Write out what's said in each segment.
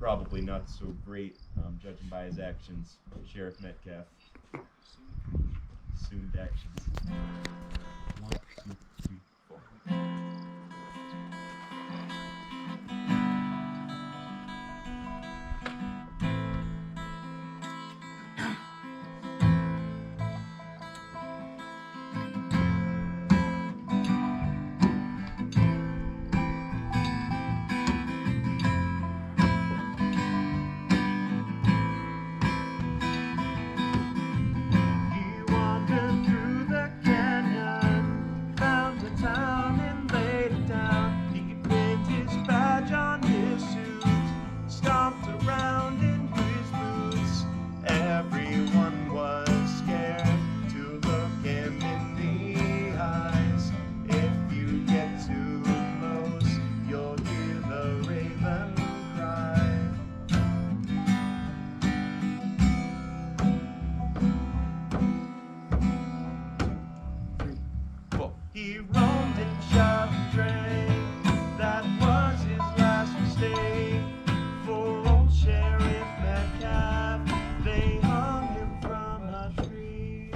probably not so great, judging by his actions. Sheriff Metcalf. Assumed actions. 1, 2, 3, 4. He roamed and shot and drank. That was his last mistake. For old Sheriff Metcalf, they hung him from a tree.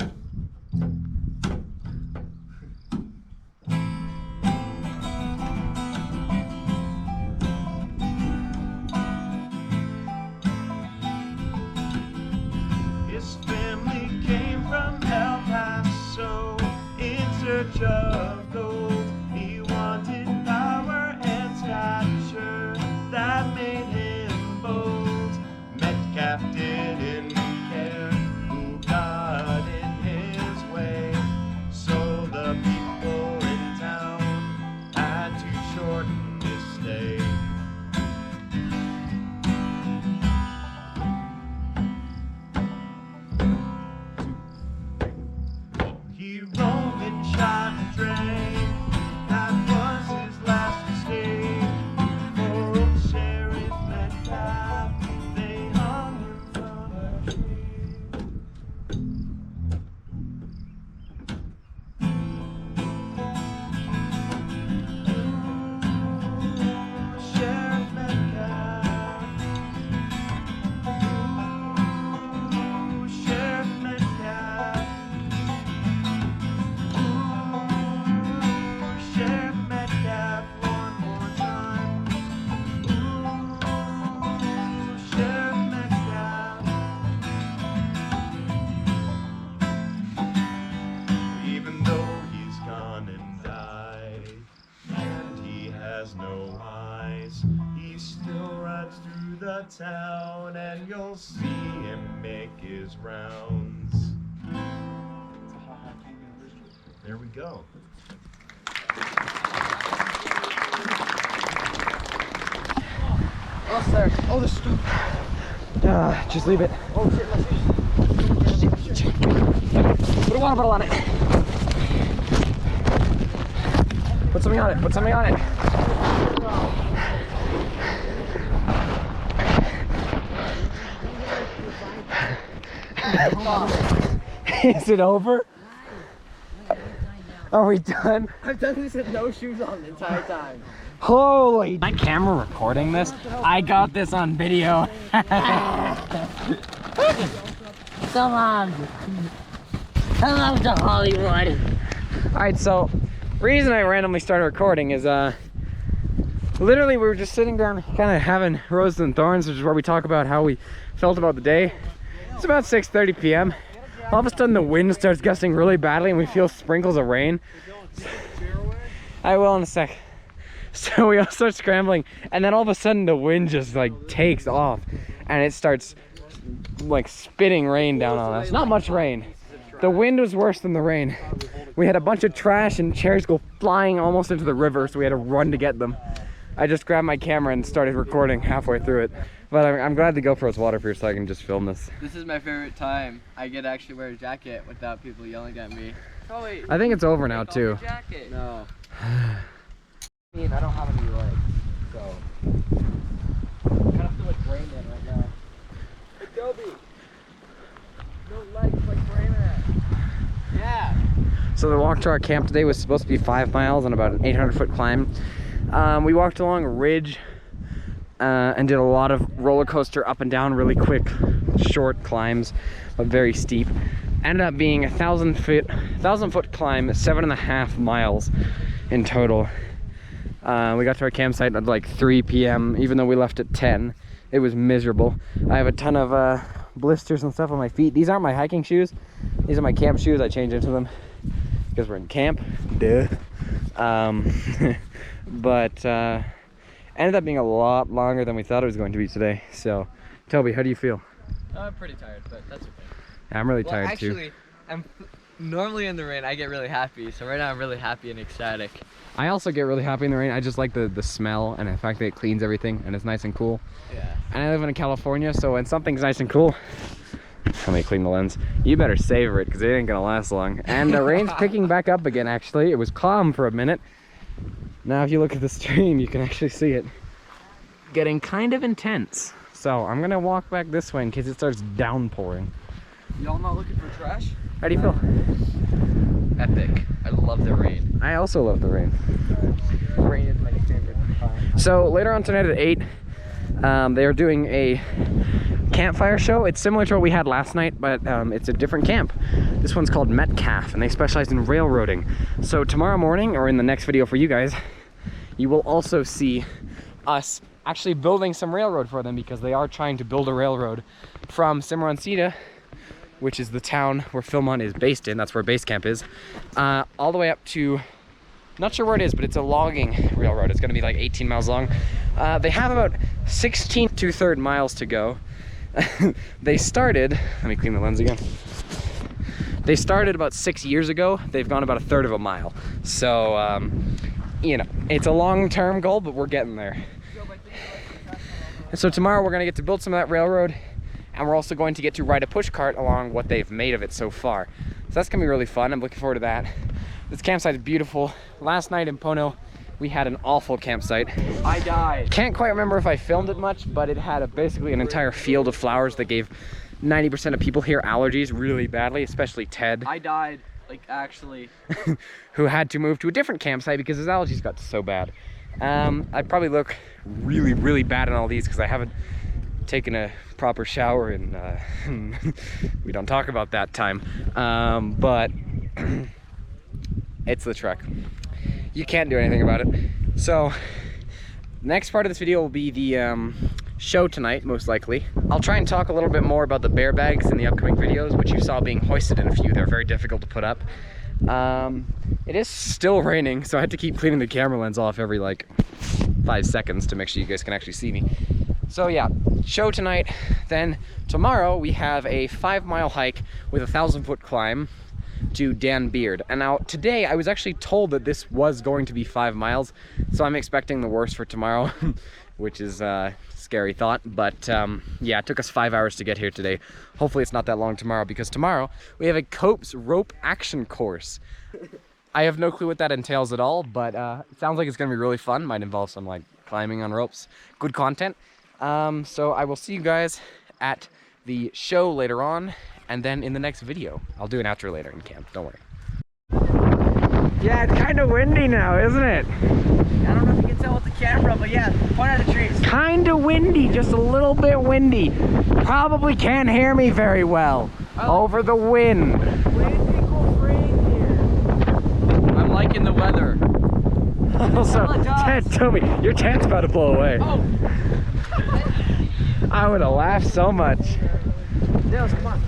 His family came from El Paso in search of gold. He wanted power and stature that made him bold. Metcalf didn't care who got in his way, so the people in town had to shorten his stay. He roamed and shot and drank. That was his last mistake. For old Sheriff Metcalf, they hung him from a tree. Ooh, Sheriff Metcalf. Ooh, Sheriff Metcalf. Sheriff Metcalf one more time. Ooh, Sheriff Metcalf. Even though he's gone and died, and he has no eyes, he still rides through the town, and you'll see him make his rounds. There we go. Oh, sir. Oh, the stove. Just leave it. Oh, shit. Put a water bottle on it. Put something on it. Put something on it. Is it over? Are we done? I've done this with no shoes on the entire time. Holy! My camera recording this? I got this on video. Come on. Hello to Hollywood. Alright, so reason I randomly started recording is literally we were just sitting down kind of having roses and thorns, which is where we talk about how we felt about the day. It's about 6:30 p.m. All of a sudden the wind starts gusting really badly and we feel sprinkles of rain. I will in a sec. So we all start scrambling, and then all of a sudden the wind just like takes off and it starts like spitting rain down on us. Not much rain. The wind was worse than the rain. We had a bunch of trash and chairs go flying almost into the river, so we had to run to get them. I just grabbed my camera and started recording halfway through it. But I'm glad the GoPro's waterproof so I can just film this. This is my favorite time. I get to actually wear a jacket without people yelling at me. Oh, wait. I think it's over now too. Jacket. No. I mean, I don't have any legs, so I kind of feel like Brain Man right now. Adobe. No legs like Brain Man. Yeah. So the walk to our camp today was supposed to be 5 miles and about an 800-foot climb. We walked along a ridge and did a lot of roller coaster up and down, really quick, short climbs, but very steep. Ended up being a 1,000-foot climb, 7.5 miles in total. We got to our campsite at like 3 p.m. even though we left at 10. It was miserable. I have a ton of blisters and stuff on my feet. These aren't my hiking shoes. These are my camp shoes. I changed into them because we're in camp. Duh. But ended up being a lot longer than we thought it was going to be today. So, Toby, how do you feel? I'm pretty tired, but that's okay. I'm really Well, tired actually, too. I'm normally in the rain. I get really happy. So right now I'm really happy and ecstatic. I also get really happy in the rain. I just like the smell and the fact that it cleans everything and it's nice and cool. Yeah. And I live in California, so when something's nice and cool, let me clean the lens. You better savor it because it ain't gonna last long. And the rain's picking back up again. Actually, it was calm for a minute. Now, if you look at the stream, you can actually see it getting kind of intense. So I'm gonna walk back this way in case it starts downpouring. Y'all not looking for trash? How do you feel? Epic. I love the rain. I also love the rain. Rain is my favorite time. So later on tonight at 8, they are doing a campfire show. It's similar to what we had last night, but it's a different camp. This one's called Metcalf, and they specialize in railroading. So tomorrow morning, or in the next video for you guys, you will also see us actually building some railroad for them because they are trying to build a railroad from Cimarroncita, which is the town where Philmont is based in. That's where base camp is, all the way up to, not sure where it is, but it's a logging railroad. It's gonna be like 18 miles long. They have about 16 2/3 miles to go. They started, let me clean the lens again. They started about 6 years ago. They've gone about 1/3 of a mile. So, you know, it's a long-term goal, but we're getting there. And so tomorrow we're gonna get to build some of that railroad, and we're also going to get to ride a push cart along what they've made of it so far. So that's gonna be really fun. I'm looking forward to that. This campsite is beautiful. Last night in Ponil, we had an awful campsite. I died. Can't quite remember if I filmed it much, but it had basically an entire field of flowers that gave 90% of people here allergies really badly, especially Ted. I died, like actually. Who had to move to a different campsite because his allergies got so bad. I probably look really, really bad in all these because I haven't taken a proper shower and we don't talk about that time. But it's the trek. You can't do anything about it. So next part of this video will be the show tonight, most likely. I'll try and talk a little bit more about the bear bags in the upcoming videos, which you saw being hoisted in a few. They're very difficult to put up. It is still raining, so I had to keep cleaning the camera lens off every like 5 seconds to make sure you guys can actually see me. So yeah, show tonight. Then tomorrow we have a 5-mile hike with a 1,000-foot climb to Dan Beard. And now today I was actually told that this was going to be 5 miles, so I'm expecting the worst for tomorrow, which is a scary thought. But yeah, it took us 5 hours to get here today. Hopefully it's not that long tomorrow, because tomorrow we have a Copes rope action course. I have no clue what that entails at all, but it sounds like it's gonna be really fun. Might involve some like climbing on ropes. Good content. So I will see you guys at the show later on, and then in the next video. I'll do an outro later in camp, don't worry. Yeah, it's kind of windy now, isn't it? I don't know if you can tell with the camera, but yeah, point at the trees. Kind of windy, just a little bit windy. Probably can't hear me very well over the wind. Wind equals rain here. I'm liking the weather. Also, Toby, your tent's about to blow away. Oh. I would have laughed so much. Dales, come on.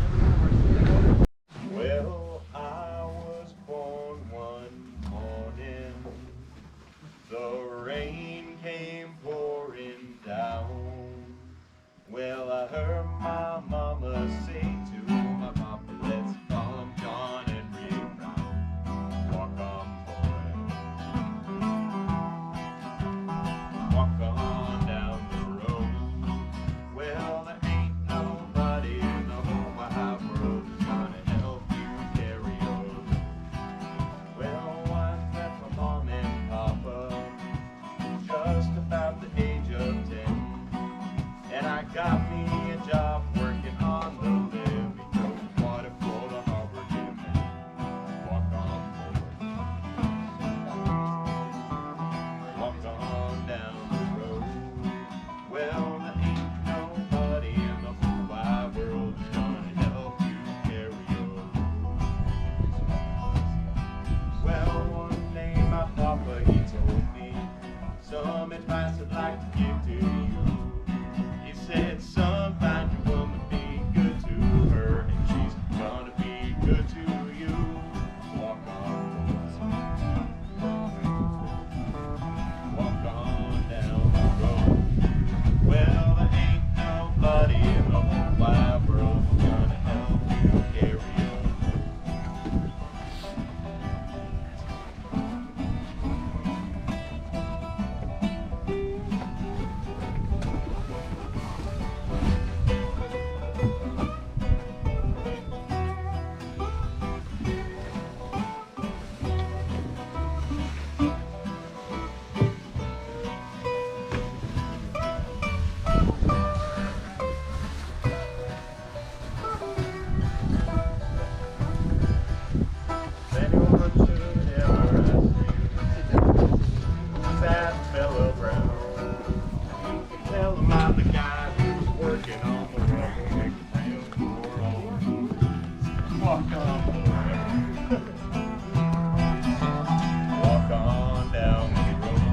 Well, I was born one morning, the rain came pouring down. Well, I heard my mama say to my papa, let's call him John Henry Brown. Walk on, boy, walk on down the road. Well, there ain't nobody in the whole wide world who's gonna help you carry on. Well, I met my mom and papa just about the age of 10, and I got me a job working on the levee, throwing water for the harbor gym. Walk on, boy, walk on down the road. Well, working on the rubble, make a trail for all. Walk on forever. Walk on down the road.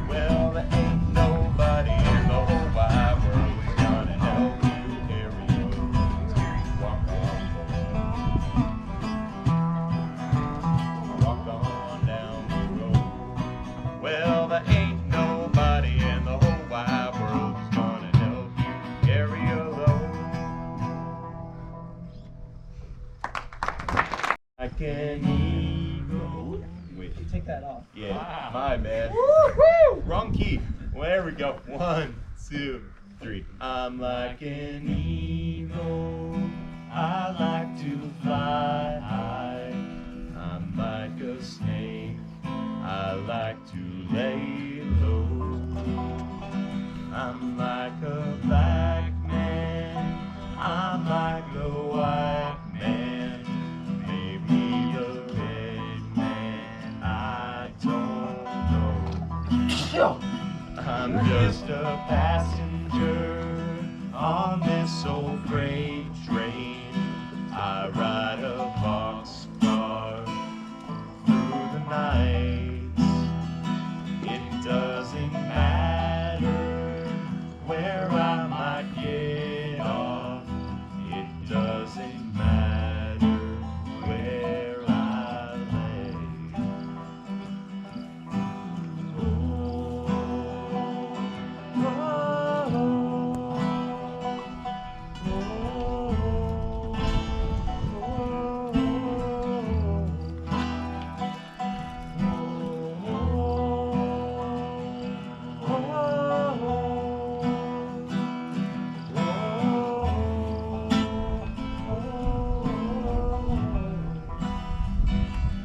Well, there ain't nobody in the whole wide world who's gonna help you carry your load. Walk on forever. Walk on down the road. Well, there ain't nobody in the whole wide world who's gonna help you carry your load. Like an eagle. Wait, Take that off. yeah, my bad. Woo-hoo! Wrong key. Well, there we go. 1, 2, 3. I'm like an eagle. I like to fly high. I'm like a snake. I like to lay low. I'm like a black man. I'm like the white man. Maybe a red man. I don't know. I'm just a passenger on this old freight train. I ride a boxcar through the night. It doesn't matter where I might get off. It doesn't matter where I lay.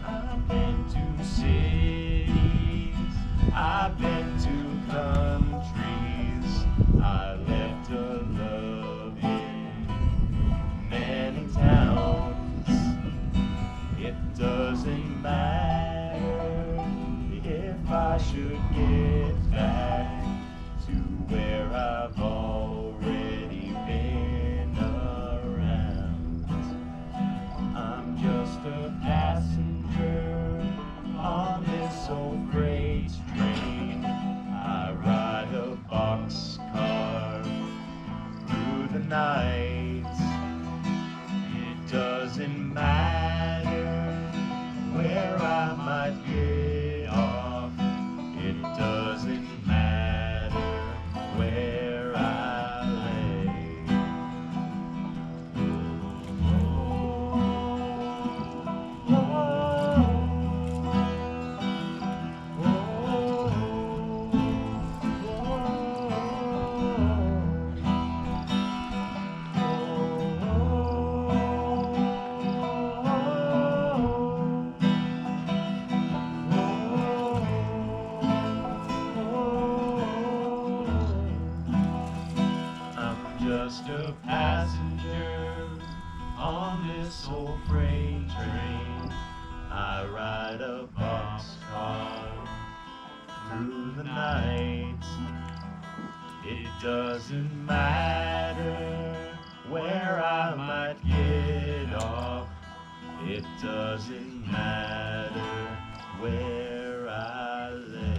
I've been to cities, I've been to countries, I left a love in many towns. It doesn't matter if I should get back to where I've already been around. I'm just a passenger on this old freight train. I ride a boxcar through the night. It doesn't matter where I might get off. It doesn't matter where I lay. I'm just a passenger on this old freight train. I ride a boxcar through the night. It doesn't matter where I might get off. It doesn't matter where I lay.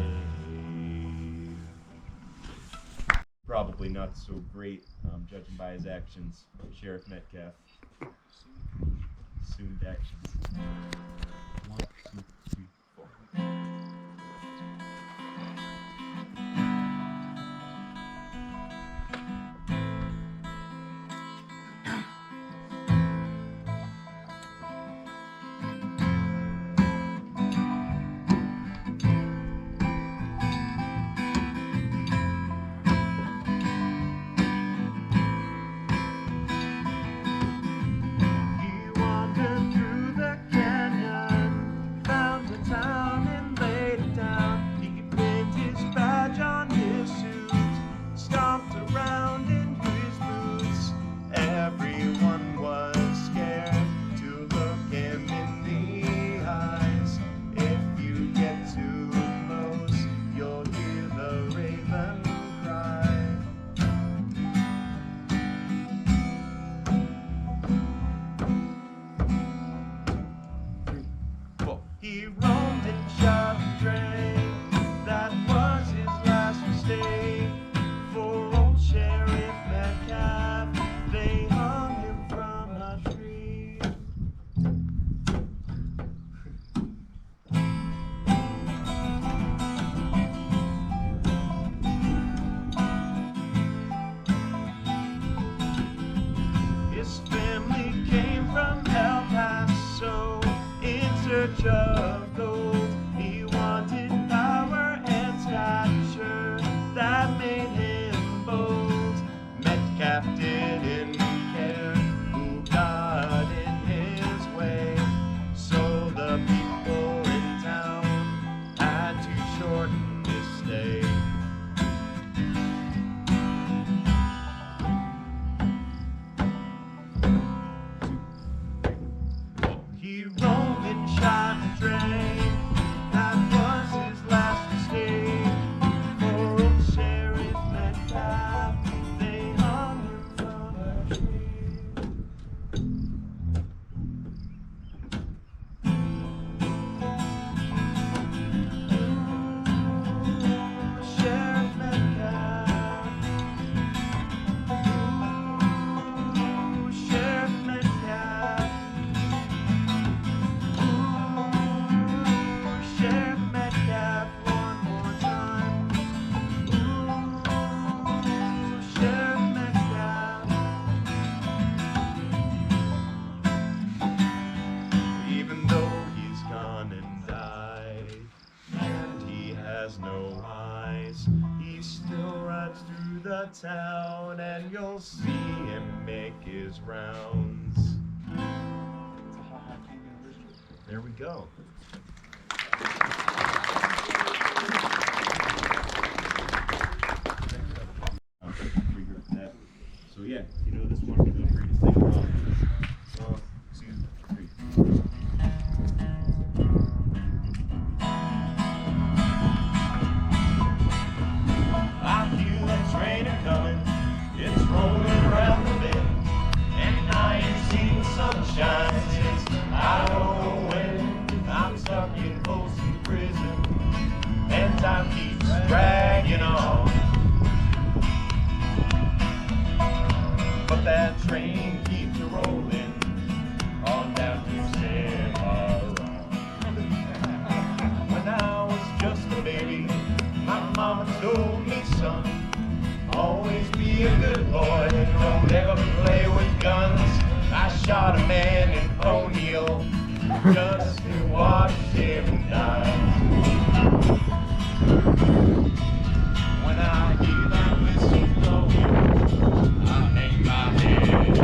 Probably not so great, judging by his actions, Sheriff Metcalf. Assumed actions. 1, 2, 3, 4. He wandered through the canyon, found the His family came from El Paso in search of gold. He wanted power and stature that made him bold. Metcalf didn't care who got in his way, so the people in town had to shorten his stay. He roamed and shot and drank, that was his last mistake. For old Sheriff Metcalf, they hung him from a tree. Sheriff Metcalf, Sheriff Metcalf, Sheriff Metcalf, one more time. Sheriff Metcalf. Even though he's gone and died, and he has no eyes, he still rides through the town, and you'll see him make his rounds. There we go. So yeah, you know this one, feel free to sing along. 1, 2, 3. I feel that train a-comin', it's rolling around the bend, and I ain't seen the sunshine since I don't know when. I'm stuck in Folsom Prison, and time keeps dragging on. But that train keeps rolling on down to Cimarron. When I was just a baby, my mama told me, son, always be a good boy, don't ever play with guns. I shot a man in Ponil just to watch him die. When I hear that whistle blowing, I hang my head.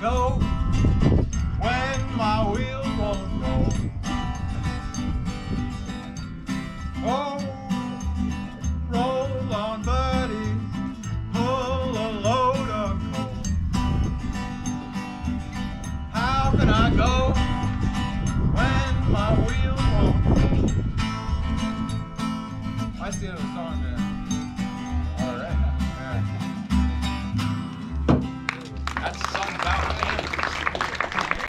go when my wheels won't roll? Oh, roll on, buddy, pull a load of coal. How can I go when my wheels won't roll? I see the song, man.